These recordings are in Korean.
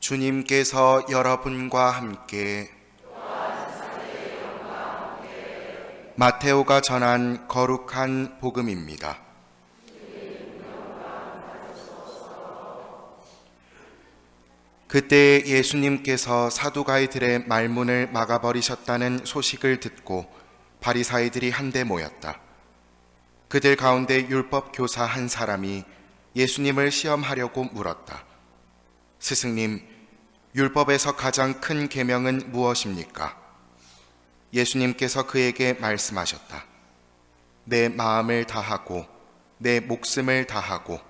주님께서 여러분과 함께 마테오가 전한 거룩한 복음입니다. 그때 예수님께서 사두가이들의 말문을 막아버리셨다는 소식을 듣고 바리사이들이 한데 모였다. 그들 가운데 율법 교사 한 사람이 예수님을 시험하려고 물었다. 스승님, 율법에서 가장 큰 계명은 무엇입니까? 예수님께서 그에게 말씀하셨다. 내 마음을 다하고 내 목숨을 다하고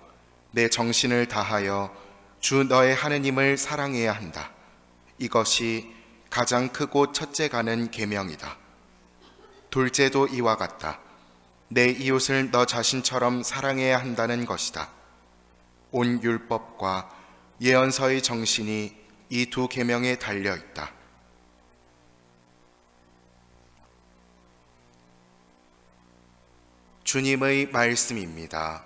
내 정신을 다하여 주 너의 하느님을 사랑해야 한다. 이것이 가장 크고 첫째가는 계명이다. 둘째도 이와 같다. 내 이웃을 너 자신처럼 사랑해야 한다는 것이다. 온 율법과 예언서의 정신이 이 두 계명에 달려 있다. 주님의 말씀입니다.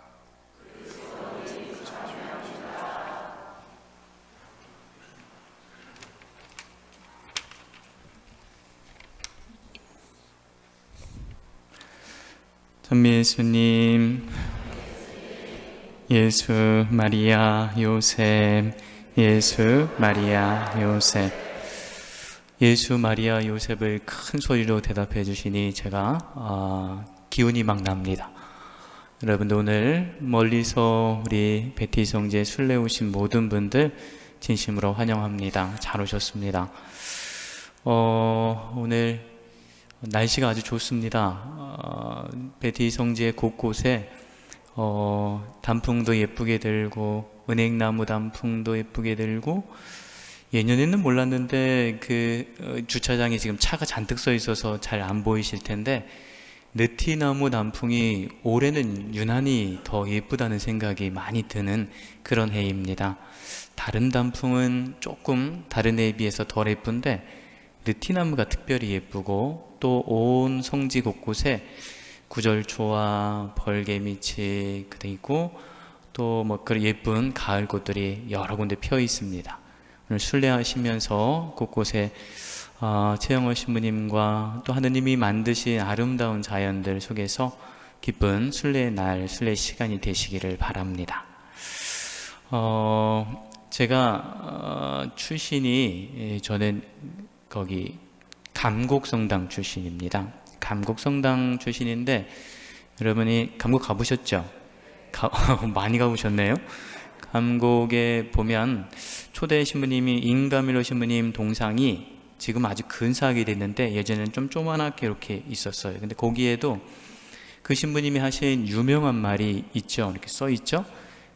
전미 예수님, 예수 마리아 요셉, 예수 마리아 요셉, 예수 마리아 요셉을 큰 소리로 대답해 주시니 제가 기운이 막 납니다. 여러분들 오늘 멀리서 우리 베티 성지에 순례 오신 모든 분들 진심으로 환영합니다. 잘 오셨습니다. 오늘 날씨가 아주 좋습니다. 베티 성지의 곳곳에 단풍도 예쁘게 들고 은행나무 단풍도 예쁘게 들고, 예년에는 몰랐는데 그 주차장에 지금 차가 잔뜩 서 있어서 잘 안 보이실 텐데 느티나무 단풍이 올해는 유난히 더 예쁘다는 생각이 많이 드는 그런 해입니다. 다른 단풍은 조금 다른 해에 비해서 덜 예쁜데 느티나무가 특별히 예쁘고, 또 온 성지 곳곳에 구절초와 벌개미치 그리고 또 뭐 그런 예쁜 가을 꽃들이 여러 군데 펴 있습니다. 오늘 순례하시면서 곳곳에 최영호 신부님과 또 하느님이 만드신 아름다운 자연들 속에서 기쁜 순례의 날, 순례 시간이 되시기를 바랍니다. 제가 출신이 저는 거기 감곡성당 출신입니다. 감곡성당 출신인데 여러분이 감곡 가보셨죠? 많이 가보셨네요. 감곡에 보면 초대 신부님이 임가밀로 신부님 동상이 지금 아주 근사하게 됐는데 예전에는 좀 조그맣게 이렇게 있었어요. 근데 거기에도 그 신부님이 하신 유명한 말이 있죠. 이렇게 써 있죠.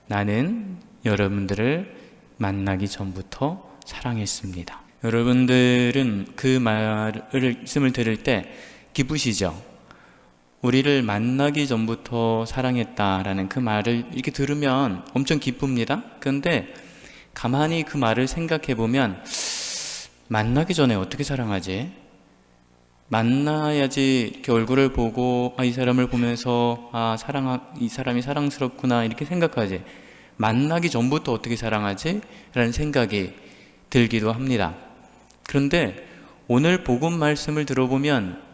나는 여러분들을 만나기 전부터 사랑했습니다. 여러분들은 그 말씀을 들을 때 기쁘시죠? 우리를 만나기 전부터 사랑했다라는 그 말을 이렇게 들으면 엄청 기쁩니다. 그런데 가만히 그 말을 생각해 보면 만나기 전에 어떻게 사랑하지? 만나야지 이렇게 얼굴을 보고 이 사람을 보면서 이 사람이 사랑스럽구나 이렇게 생각하지. 만나기 전부터 어떻게 사랑하지? 라는 생각이 들기도 합니다. 그런데 오늘 복음 말씀을 들어보면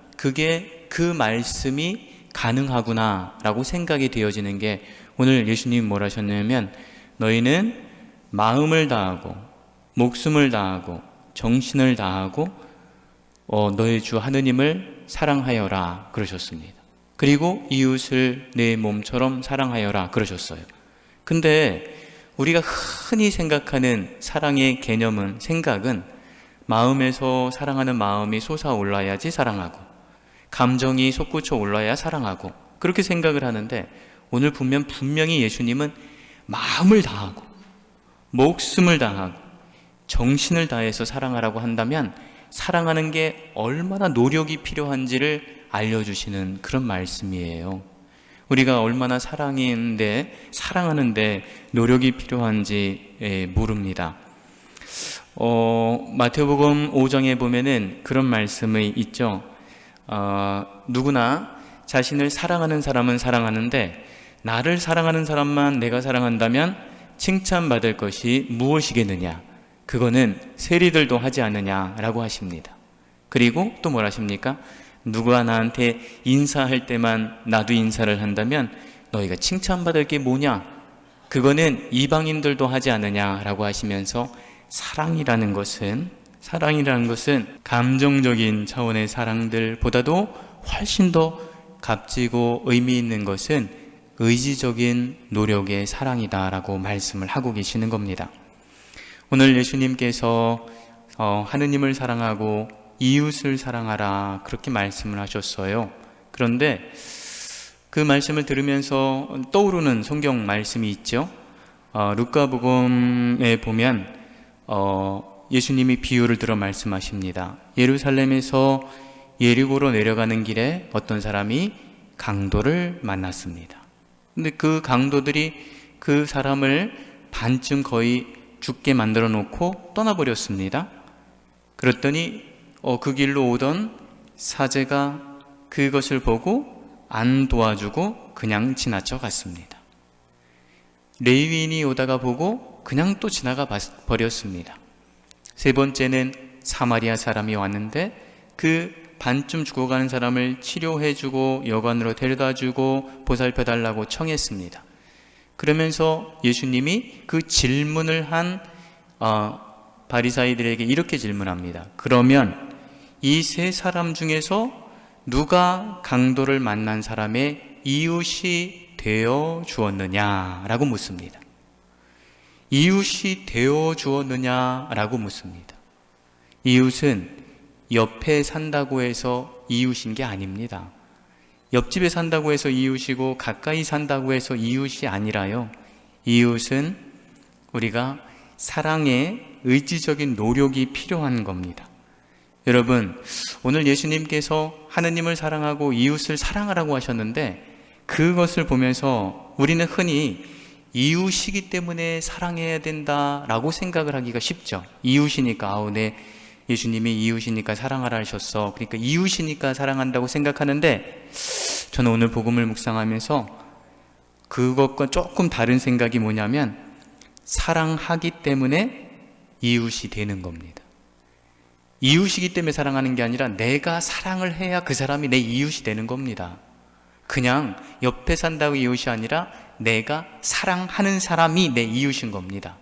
그 말씀이 가능하구나 라고 생각이 되어지는 게, 오늘 예수님이 뭐라 하셨냐면 너희는 마음을 다하고 목숨을 다하고 정신을 다하고 너희 주 하느님을 사랑하여라 그러셨습니다. 그리고 이웃을 내 몸처럼 사랑하여라 그러셨어요. 근데 우리가 흔히 생각하는 사랑의 생각은 마음에서 사랑하는 마음이 솟아올라야지 사랑하고, 감정이 솟구쳐 올라야 사랑하고, 그렇게 생각을 하는데 오늘 분명히 예수님은 마음을 다하고 목숨을 다하고 정신을 다해서 사랑하라고 한다면 사랑하는 게 얼마나 노력이 필요한지를 알려주시는 그런 말씀이에요. 우리가 얼마나 사랑하는데 노력이 필요한지 모릅니다. 마태복음 5장에 보면은 그런 말씀이 있죠. 누구나 자신을 사랑하는 사람은 사랑하는데 나를 사랑하는 사람만 내가 사랑한다면 칭찬받을 것이 무엇이겠느냐. 그거는 세리들도 하지 않느냐라고 하십니다. 그리고 또 뭘 하십니까? 누가 나한테 인사할 때만 나도 인사를 한다면 너희가 칭찬받을 게 뭐냐? 그거는 이방인들도 하지 않느냐라고 하시면서 사랑이라는 것은 감정적인 차원의 사랑들보다도 훨씬 더 값지고 의미 있는 것은 의지적인 노력의 사랑이다라고 말씀을 하고 계시는 겁니다. 오늘 예수님께서 하느님을 사랑하고 이웃을 사랑하라 그렇게 말씀을 하셨어요. 그런데 그 말씀을 들으면서 떠오르는 성경 말씀이 있죠. 루카복음에 보면 예수님이 비유를 들어 말씀하십니다. 예루살렘에서 예리고로 내려가는 길에 어떤 사람이 강도를 만났습니다. 근데 그 강도들이 그 사람을 반쯤 거의 죽게 만들어 놓고 떠나버렸습니다. 그랬더니 그 길로 오던 사제가 그것을 보고 안 도와주고 그냥 지나쳐 갔습니다. 레위인이 오다가 보고 그냥 또 지나가 버렸습니다. 세 번째는 사마리아 사람이 왔는데 그 반쯤 죽어가는 사람을 치료해주고 여관으로 데려다주고 보살펴달라고 청했습니다. 그러면서 예수님이 그 질문을 한 바리사이들에게 이렇게 질문합니다. 그러면 이 세 사람 중에서 누가 강도를 만난 사람의 이웃이 되어 주었느냐라고 묻습니다. 이웃이 되어 주었느냐라고 묻습니다. 이웃은 옆에 산다고 해서 이웃인 게 아닙니다. 옆집에 산다고 해서 이웃이고 가까이 산다고 해서 이웃이 아니라요. 이웃은 우리가 사랑에 의지적인 노력이 필요한 겁니다. 여러분, 오늘 예수님께서 하느님을 사랑하고 이웃을 사랑하라고 하셨는데 그것을 보면서 우리는 흔히 이웃이기 때문에 사랑해야 된다라고 생각을 하기가 쉽죠. 이웃이니까 네, 예수님이 이웃이니까 사랑하라 하셨어. 그러니까 이웃이니까 사랑한다고 생각하는데 저는 오늘 복음을 묵상하면서 그것과 조금 다른 생각이 뭐냐면 사랑하기 때문에 이웃이 되는 겁니다. 이웃이기 때문에 사랑하는 게 아니라 내가 사랑을 해야 그 사람이 내 이웃이 되는 겁니다. 그냥 옆에 산다고 이웃이 아니라 내가 사랑하는 사람이 내 이웃인 겁니다.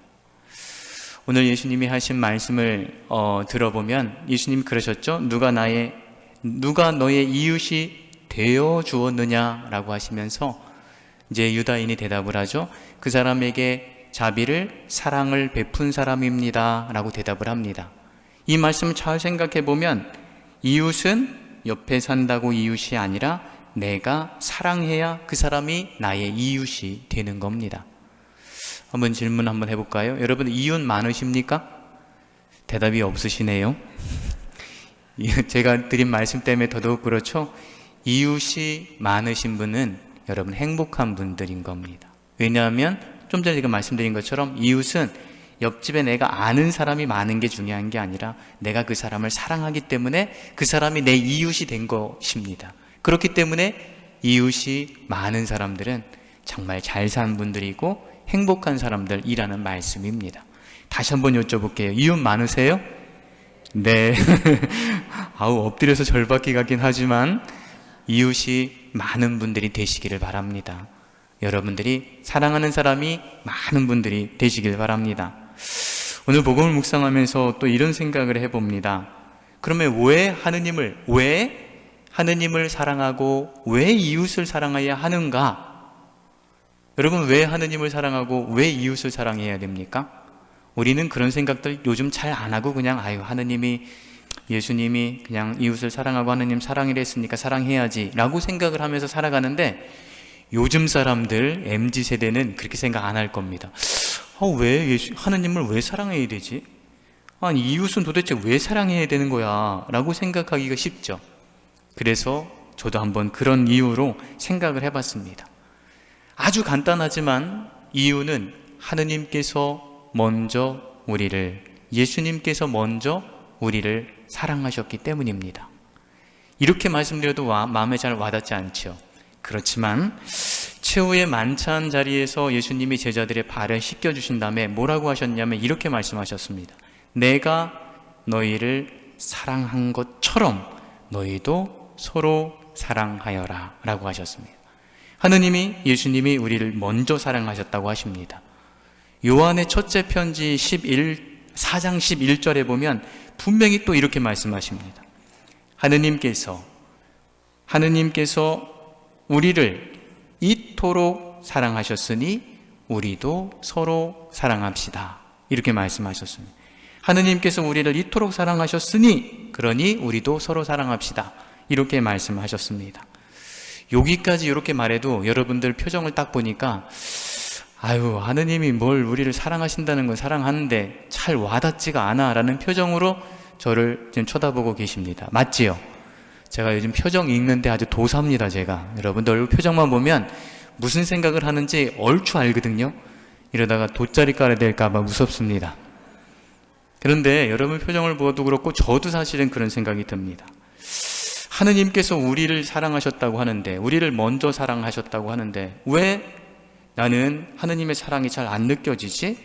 오늘 예수님이 하신 말씀을 들어보면 예수님이 그러셨죠. 누가 너의 이웃이 되어 주었느냐라고 하시면서 이제 유다인이 대답을 하죠. 그 사람에게 자비를 사랑을 베푼 사람입니다 라고 대답을 합니다. 이 말씀을 잘 생각해 보면 이웃은 옆에 산다고 이웃이 아니라 내가 사랑해야 그 사람이 나의 이웃이 되는 겁니다. 한번 질문 한번 해볼까요? 여러분 이웃 많으십니까? 대답이 없으시네요. 제가 드린 말씀 때문에 더더욱 그렇죠. 이웃이 많으신 분은 여러분 행복한 분들인 겁니다. 왜냐하면 좀 전에 제가 말씀드린 것처럼 이웃은 옆집에 내가 아는 사람이 많은 게 중요한 게 아니라 내가 그 사람을 사랑하기 때문에 그 사람이 내 이웃이 된 것입니다. 그렇기 때문에 이웃이 많은 사람들은 정말 잘 사는 분들이고 행복한 사람들이라는 말씀입니다. 다시 한번 여쭤볼게요. 이웃 많으세요? 네. 엎드려서 절박히 가긴 하지만 이웃이 많은 분들이 되시기를 바랍니다. 여러분들이 사랑하는 사람이 많은 분들이 되시길 바랍니다. 오늘 복음을 묵상하면서 또 이런 생각을 해봅니다. 그러면 왜 하느님을 사랑하고 왜 이웃을 사랑해야 하는가? 여러분 왜 하느님을 사랑하고 왜 이웃을 사랑해야 됩니까? 우리는 그런 생각들 요즘 잘 안 하고 그냥 예수님이 그냥 이웃을 사랑하고 하느님 사랑이라 했으니까 사랑해야지 라고 생각을 하면서 살아가는데 요즘 사람들 MZ세대는 그렇게 생각 안 할 겁니다. 하느님을 왜 사랑해야 되지? 아니 이웃은 도대체 왜 사랑해야 되는 거야? 라고 생각하기가 쉽죠. 그래서 저도 한번 그런 이유로 생각을 해봤습니다. 아주 간단하지만 이유는 하느님께서 먼저 예수님께서 먼저 우리를 사랑하셨기 때문입니다. 이렇게 말씀드려도 마음에 잘 와닿지 않죠. 그렇지만 최후의 만찬 자리에서 예수님이 제자들의 발을 씻겨주신 다음에 뭐라고 하셨냐면 이렇게 말씀하셨습니다. 내가 너희를 사랑한 것처럼 너희도 서로 사랑하여라 라고 하셨습니다. 하느님이, 예수님이 우리를 먼저 사랑하셨다고 하십니다. 요한의 첫째 편지 4장 11절에 보면 분명히 또 이렇게 말씀하십니다. 하느님께서 우리를 이토록 사랑하셨으니 우리도 서로 사랑합시다. 이렇게 말씀하셨습니다. 하느님께서 우리를 이토록 사랑하셨으니 그러니 우리도 서로 사랑합시다. 이렇게 말씀하셨습니다. 여기까지 이렇게 말해도 여러분들 표정을 딱 보니까 아유, 하느님이 뭘 우리를 사랑하신다는 건 사랑하는데 잘 와닿지가 않아 라는 표정으로 저를 지금 쳐다보고 계십니다. 맞지요? 제가 요즘 표정 읽는데 아주 도사입니다. 제가 여러분들 얼굴 표정만 보면 무슨 생각을 하는지 얼추 알거든요. 이러다가 돗자리 깔아야 될까 봐 무섭습니다. 그런데 여러분 표정을 보아도 그렇고 저도 사실은 그런 생각이 듭니다. 하느님께서 우리를 사랑하셨다고 하는데, 우리를 먼저 사랑하셨다고 하는데 왜 나는 하느님의 사랑이 잘 안 느껴지지?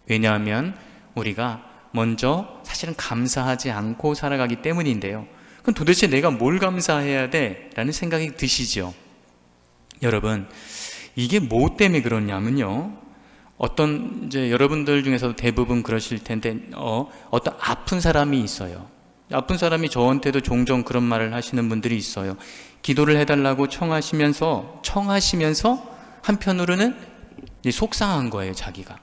왜냐하면 우리가 먼저 사실은 감사하지 않고 살아가기 때문인데요. 그럼 도대체 내가 뭘 감사해야 돼? 라는 생각이 드시죠? 여러분, 이게 뭐 때문에 그러냐면요, 이제 여러분들 중에서도 대부분 그러실 텐데, 어떤 아픈 사람이 있어요. 아픈 사람이 저한테도 종종 그런 말을 하시는 분들이 있어요. 기도를 해달라고 청하시면서 한편으로는 이제 속상한 거예요, 자기가.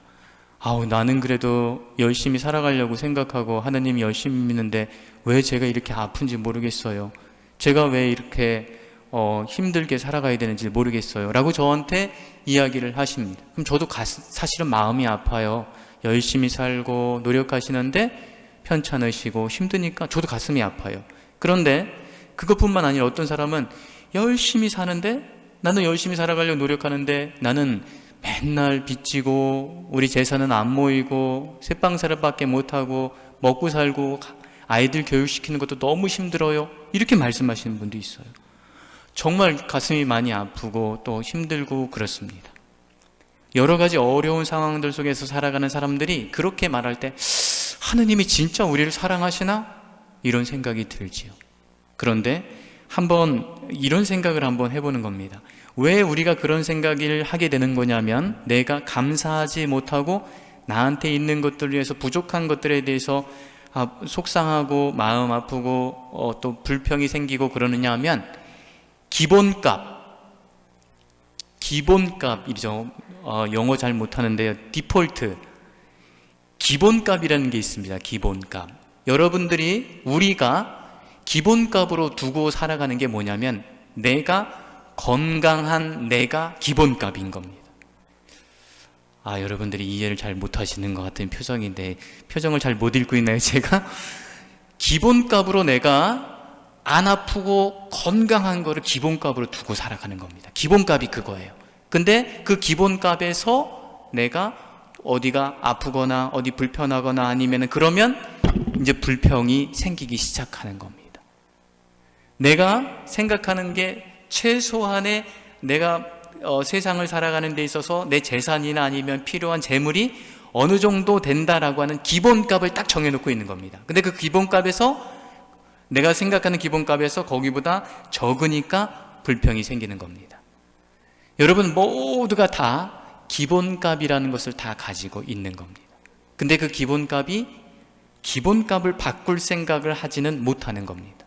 나는 그래도 열심히 살아가려고 생각하고 하나님이 열심히 믿는데 왜 제가 이렇게 아픈지 모르겠어요. 제가 왜 이렇게 힘들게 살아가야 되는지 모르겠어요 라고 저한테 이야기를 하십니다. 그럼 저도 사실은 마음이 아파요. 열심히 살고 노력하시는데 편찮으시고 힘드니까 저도 가슴이 아파요. 그런데 그것뿐만 아니라 어떤 사람은 열심히 사는데, 나는 열심히 살아가려고 노력하는데 나는 맨날 빚지고 우리 재산은 안 모이고 새빵살밖에 못하고 먹고 살고 아이들 교육시키는 것도 너무 힘들어요. 이렇게 말씀하시는 분도 있어요. 정말 가슴이 많이 아프고 또 힘들고 그렇습니다. 여러 가지 어려운 상황들 속에서 살아가는 사람들이 그렇게 말할 때 하느님이 진짜 우리를 사랑하시나? 이런 생각이 들지요. 그런데 한번 이런 생각을 한번 해보는 겁니다. 왜 우리가 그런 생각을 하게 되는 거냐면, 내가 감사하지 못하고 나한테 있는 것들을 위해서 부족한 것들에 대해서 속상하고 마음 아프고 또 불평이 생기고 그러느냐 하면 기본값이죠. 영어 잘 못하는데요. 디폴트, 기본값이라는 게 있습니다. 기본값. 우리가 기본값으로 두고 살아가는 게 뭐냐면, 내가 건강한 내가 기본값인 겁니다. 여러분들이 이해를 잘 못하시는 것 같은 표정인데, 표정을 잘 못 읽고 있나요, 제가? 기본값으로 내가 안 아프고 건강한 거를 기본값으로 두고 살아가는 겁니다. 기본값이 그거예요. 근데 그 기본값에서 내가 어디가 아프거나 어디 불편하거나 아니면 그러면 이제 불평이 생기기 시작하는 겁니다. 내가 생각하는 게 최소한의 내가 세상을 살아가는 데 있어서 내 재산이나 아니면 필요한 재물이 어느 정도 된다라고 하는 기본값을 딱 정해놓고 있는 겁니다. 근데 그 기본값에서, 내가 생각하는 기본값에서 거기보다 적으니까 불평이 생기는 겁니다. 여러분 모두가 다 기본값이라는 것을 다 가지고 있는 겁니다. 근데 그 기본값을 바꿀 생각을 하지는 못하는 겁니다.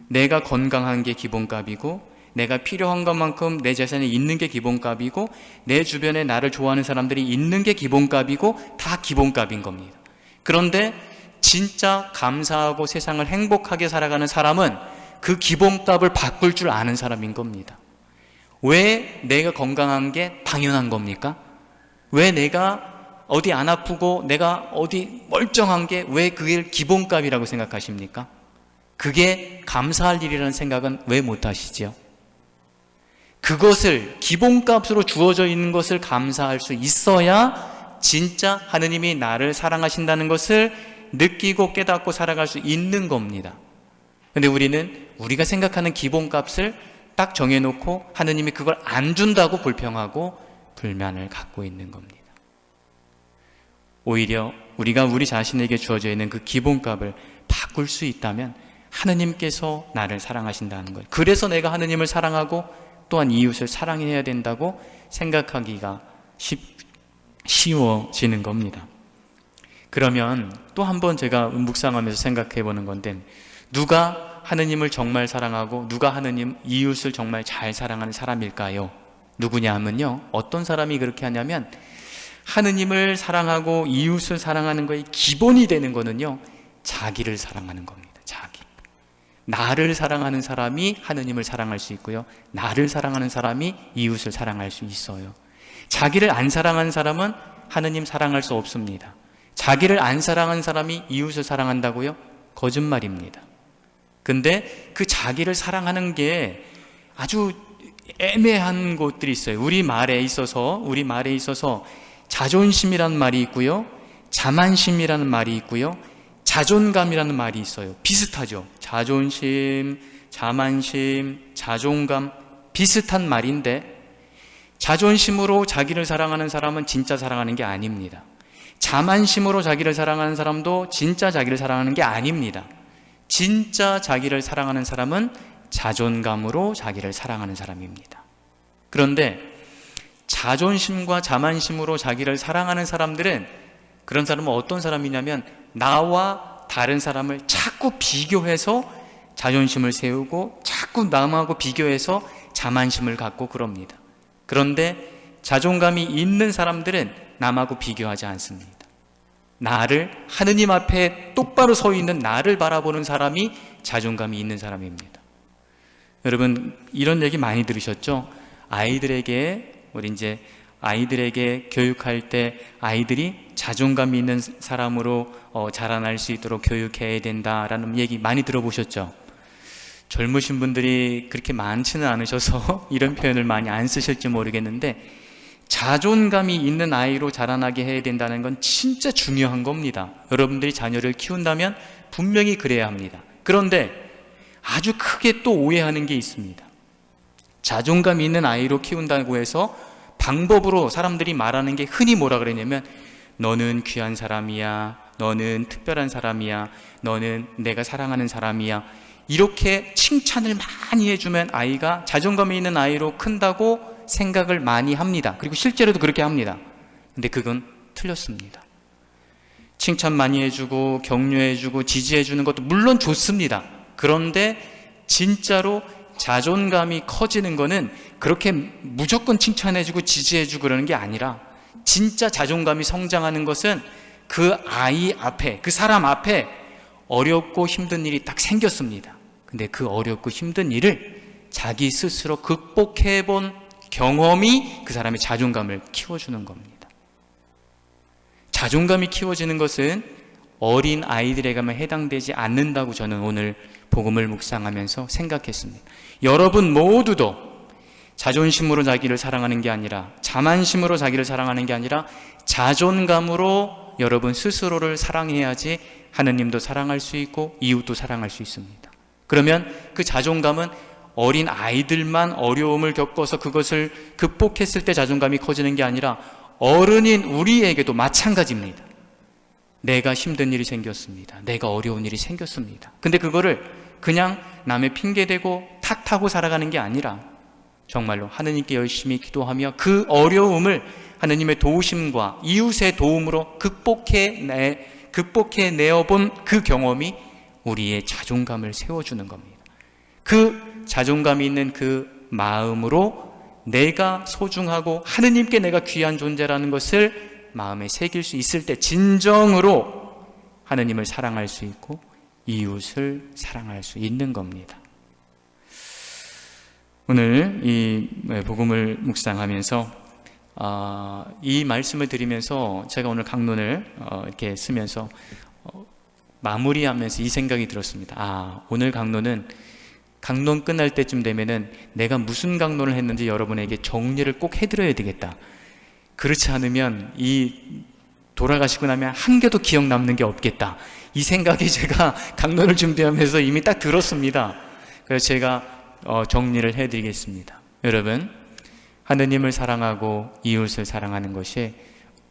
내가 건강한 게 기본값이고, 내가 필요한 것만큼 내 재산이 있는 게 기본값이고, 내 주변에 나를 좋아하는 사람들이 있는 게 기본값이고, 다 기본값인 겁니다. 그런데 진짜 감사하고 세상을 행복하게 살아가는 사람은 그 기본값을 바꿀 줄 아는 사람인 겁니다. 왜 내가 건강한 게 당연한 겁니까? 왜 내가 어디 안 아프고 내가 어디 멀쩡한 게 왜 그게 기본값이라고 생각하십니까? 그게 감사할 일이라는 생각은 왜 못 하시지요? 그것을 기본값으로 주어져 있는 것을 감사할 수 있어야 진짜 하느님이 나를 사랑하신다는 것을 느끼고 깨닫고 살아갈 수 있는 겁니다. 근데 우리는 우리가 생각하는 기본값을 딱 정해놓고 하느님이 그걸 안 준다고 불평하고 불만을 갖고 있는 겁니다. 오히려 우리가 우리 자신에게 주어져 있는 그 기본값을 바꿀 수 있다면 하느님께서 나를 사랑하신다는 것, 그래서 내가 하느님을 사랑하고 또한 이웃을 사랑해야 된다고 생각하기가 쉬워지는 겁니다. 그러면 또 한 번 제가 묵상하면서 생각해 보는 건데, 누가 하느님을 정말 사랑하고 누가 하느님 이웃을 정말 잘 사랑하는 사람일까요? 누구냐 하면요, 어떤 사람이 그렇게 하냐면, 하느님을 사랑하고 이웃을 사랑하는 거의 기본이 되는 거는요, 자기를 사랑하는 겁니다. 자기. 나를 사랑하는 사람이 하느님을 사랑할 수 있고요, 나를 사랑하는 사람이 이웃을 사랑할 수 있어요. 자기를 안 사랑하는 사람은 하느님 사랑할 수 없습니다. 자기를 안 사랑하는 사람이 이웃을 사랑한다고요? 거짓말입니다. 근데 그 자기를 사랑하는 게 아주 애매한 것들이 있어요. 우리 말에 있어서 자존심이라는 말이 있고요, 자만심이라는 말이 있고요, 자존감이라는 말이 있어요. 비슷하죠? 자존심, 자만심, 자존감, 비슷한 말인데, 자존심으로 자기를 사랑하는 사람은 진짜 사랑하는 게 아닙니다. 자만심으로 자기를 사랑하는 사람도 진짜 자기를 사랑하는 게 아닙니다. 진짜 자기를 사랑하는 사람은 자존감으로 자기를 사랑하는 사람입니다. 그런데 자존심과 자만심으로 자기를 사랑하는 사람들은, 그런 사람은 어떤 사람이냐면, 나와 다른 사람을 자꾸 비교해서 자존심을 세우고 자꾸 남하고 비교해서 자만심을 갖고 그럽니다. 그런데 자존감이 있는 사람들은 남하고 비교하지 않습니다. 나를, 하느님 앞에 똑바로 서 있는 나를 바라보는 사람이 자존감이 있는 사람입니다. 여러분, 이런 얘기 많이 들으셨죠? 아이들에게 교육할 때 아이들이 자존감이 있는 사람으로 자라날 수 있도록 교육해야 된다라는 얘기 많이 들어보셨죠? 젊으신 분들이 그렇게 많지는 않으셔서 이런 표현을 많이 안 쓰실지 모르겠는데, 자존감이 있는 아이로 자라나게 해야 된다는 건 진짜 중요한 겁니다. 여러분들이 자녀를 키운다면 분명히 그래야 합니다. 그런데 아주 크게 또 오해하는 게 있습니다. 자존감이 있는 아이로 키운다고 해서 방법으로 사람들이 말하는 게, 흔히 뭐라 그러냐면, 너는 귀한 사람이야, 너는 특별한 사람이야, 너는 내가 사랑하는 사람이야, 이렇게 칭찬을 많이 해주면 아이가 자존감이 있는 아이로 큰다고 생각을 많이 합니다. 그리고 실제로도 그렇게 합니다. 근데 그건 틀렸습니다. 칭찬 많이 해주고 격려해주고 지지해주는 것도 물론 좋습니다. 그런데 진짜로 자존감이 커지는 거는 그렇게 무조건 칭찬해주고 지지해주고 그러는 게 아니라, 진짜 자존감이 성장하는 것은 그 아이 앞에, 그 사람 앞에 어렵고 힘든 일이 딱 생겼습니다. 근데 그 어렵고 힘든 일을 자기 스스로 극복해 본 경험이 그 사람의 자존감을 키워주는 겁니다. 자존감이 키워지는 것은 어린 아이들에게만 해당되지 않는다고 저는 오늘 복음을 묵상하면서 생각했습니다. 여러분 모두도 자존심으로 자기를 사랑하는 게 아니라, 자만심으로 자기를 사랑하는 게 아니라, 자존감으로 여러분 스스로를 사랑해야지 하느님도 사랑할 수 있고 이웃도 사랑할 수 있습니다. 그러면 그 자존감은 어린 아이들만 어려움을 겪어서 그것을 극복했을 때 자존감이 커지는 게 아니라, 어른인 우리에게도 마찬가지입니다. 내가 힘든 일이 생겼습니다. 내가 어려운 일이 생겼습니다. 근데 그거를 그냥 남의 핑계대고 탓하고 살아가는 게 아니라, 정말로 하느님께 열심히 기도하며 그 어려움을 하느님의 도우심과 이웃의 도움으로 극복해 내어본 그 경험이 우리의 자존감을 세워주는 겁니다. 그 자존감이 있는 그 마음으로 내가 소중하고 하느님께 내가 귀한 존재라는 것을 마음에 새길 수 있을 때 진정으로 하느님을 사랑할 수 있고 이웃을 사랑할 수 있는 겁니다. 오늘 이 복음을 묵상하면서 이 말씀을 드리면서 제가 오늘 강론을 이렇게 쓰면서 마무리하면서 이 생각이 들었습니다. 오늘 강론 끝날 때쯤 되면은 내가 무슨 강론을 했는지 여러분에게 정리를 꼭 해드려야 되겠다. 그렇지 않으면 돌아가시고 나면 한 개도 기억 남는 게 없겠다. 이 생각이 제가 강론을 준비하면서 이미 딱 들었습니다. 그래서 제가 정리를 해드리겠습니다. 여러분, 하느님을 사랑하고 이웃을 사랑하는 것이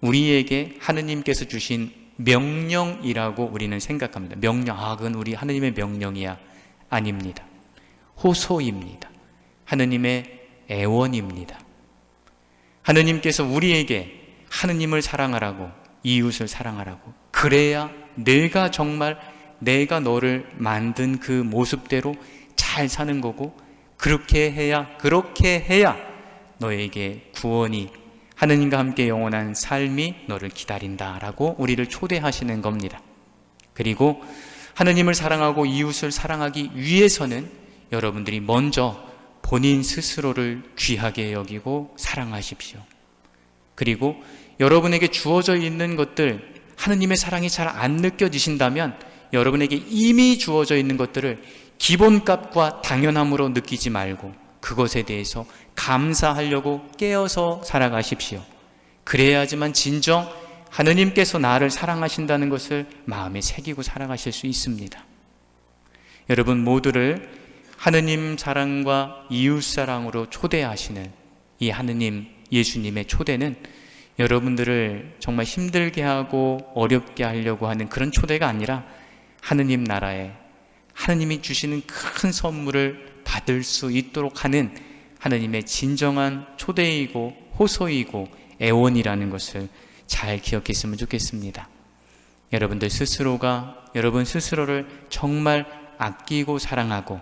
우리에게 하느님께서 주신 명령이라고 우리는 생각합니다. 명령, 그건 우리 하느님의 명령이야. 아닙니다. 호소입니다. 하느님의 애원입니다. 하느님께서 우리에게 하느님을 사랑하라고, 이웃을 사랑하라고, 그래야 내가 정말 내가 너를 만든 그 모습대로 잘 사는 거고, 그렇게 해야 너에게 구원이, 하느님과 함께 영원한 삶이 너를 기다린다라고 우리를 초대하시는 겁니다. 그리고 하느님을 사랑하고 이웃을 사랑하기 위해서는 여러분들이 먼저 본인 스스로를 귀하게 여기고 사랑하십시오. 그리고 여러분에게 주어져 있는 것들, 하느님의 사랑이 잘 안 느껴지신다면 여러분에게 이미 주어져 있는 것들을 기본값과 당연함으로 느끼지 말고 그것에 대해서 감사하려고 깨어서 살아가십시오. 그래야지만 진정 하느님께서 나를 사랑하신다는 것을 마음에 새기고 살아가실 수 있습니다. 여러분 모두를 하느님 사랑과 이웃 사랑으로 초대하시는 이 하느님 예수님의 초대는 여러분들을 정말 힘들게 하고 어렵게 하려고 하는 그런 초대가 아니라 하느님 나라에 하느님이 주시는 큰 선물을 받을 수 있도록 하는 하느님의 진정한 초대이고 호소이고 애원이라는 것을 잘 기억했으면 좋겠습니다. 여러분들 스스로가 여러분 스스로를 정말 아끼고 사랑하고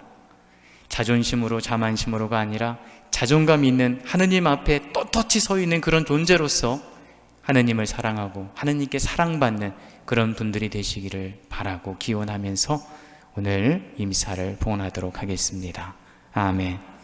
자존심으로 자만심으로가 아니라 자존감 있는 하느님 앞에 떳떳이 서 있는 그런 존재로서 하느님을 사랑하고 하느님께 사랑받는 그런 분들이 되시기를 바라고 기원하면서 오늘 임사를 봉헌하도록 하겠습니다. 아멘.